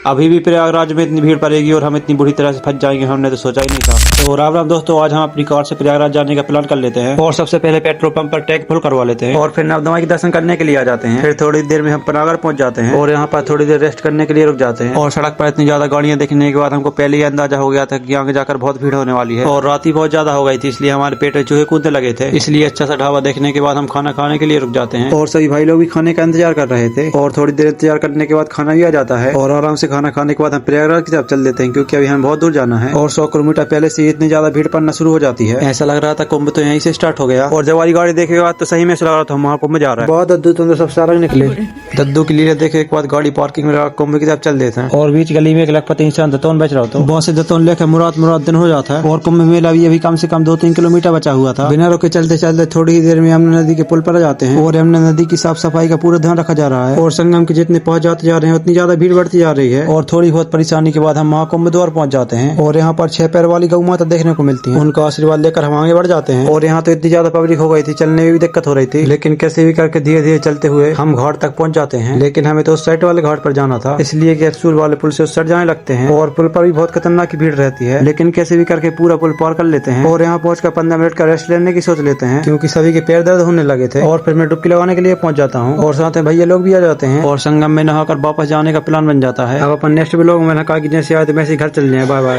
अभी भी प्रयागराज में इतनी भीड़ पड़ेगी और हम इतनी बुरी तरह से फंस जाएंगे, हमने तो सोचा ही नहीं था। तो राम राम दोस्तों, आज हम अपनी कार से प्रयागराज जाने का प्लान कर लेते हैं और सबसे पहले पेट्रोल पंप पर टैंक फुल करवा लेते हैं और फिर नवदुआ के दर्शन करने के लिए आ जाते हैं। फिर थोड़ी देर में हम पनागर पहुंच जाते हैं और यहाँ पर थोड़ी देर रेस्ट करने के लिए रुक जाते हैं। और सड़क पर इतनी ज्यादा गाड़ियां देखने के बाद हमको पहले ही अंदाजा हो गया था कि आगे जाकर बहुत भीड़ होने वाली है और रात ही बहुत ज्यादा हो गई थी, इसलिए हमारे पेट में चूहे कूदने लगे थे। इसलिए अच्छा सा ढाबा देखने के बाद हम खाना खाने के लिए रुक जाते हैं और सभी भाई लोग भी खाने का इंतजार कर रहे थे। और थोड़ी देर इंतजार करने के बाद खाना भी आ जाता है और आराम से खाना खाने के बाद हम प्रयागराज की तरफ चल देते हैं, क्योंकि अभी हमें बहुत दूर जाना है और 100 किलोमीटर पहले से इतनी ज्यादा भीड़ पड़ना शुरू हो जाती है। ऐसा लग रहा था कुंभ तो यहीं से स्टार्ट हो गया और जब वाली गाड़ी देखे के बाद तो सही में ऐसा लग रहा था वहाँ कुंभ जा रहा है। बहुत दद्दू तुम सब सारा निकले। दद्दू की लीला देखे के बाद गाड़ी पार्किंग में कुंभ की तरफ चल देते हैं और बीच गली में एक लखपति इंसान दतौन बेच रहा था। बहुत से दतौन लेकर मुराद दिन हो जाता है और कुंभ मेला भी अभी कम से कम 2-3 किलोमीटर बचा हुआ था। बिना रुके चलते चलते थोड़ी ही देर में यमुना नदी के पुल पर आ जाते हैं और यमुना नदी की साफ सफाई का पूरा ध्यान रखा जा रहा है और संगम के जितने पहुंच जाते जा रहे हैं उतनी ज्यादा भीड़ बढ़ती जा रही है और थोड़ी बहुत परेशानी के बाद हम महाकुंभ द्वार पहुंच जाते हैं और यहाँ पर 6 पैर वाली गौ माता देखने को मिलती है। उनका आशीर्वाद लेकर हम आगे बढ़ जाते हैं और यहाँ तो इतनी ज्यादा पब्लिक हो गई थी, चलने में भी दिक्कत हो रही थी, लेकिन कैसे भी करके धीरे धीरे चलते हुए हम घाट तक पहुंच जाते हैं। लेकिन हमें तो उस साइड वाले घाट पर जाना था, इसलिए कि एक्चुअल वाले पुल से उस साइड जाने लगते हैं और पुल पर भी बहुत खतरनाक भीड़ रहती है, लेकिन कैसे भी करके पूरा पुल पार कर लेते हैं और यहाँ पहुंचकर 15 मिनट का रेस्ट लेने की सोच लेते हैं, क्योंकि सभी के पैर दर्द होने लगे थे। और फिर मैं डुबकी लगाने के लिए पहुंच जाता हूँ और साथ में भैया लोग भी आ जाते हैं और संगम में नहाकर वापस जाने का प्लान बन जाता है। अब अपन नेक्स्ट व्लॉग में नहा के जैसे आए थे वैसे घर चल जाए। Bye bye.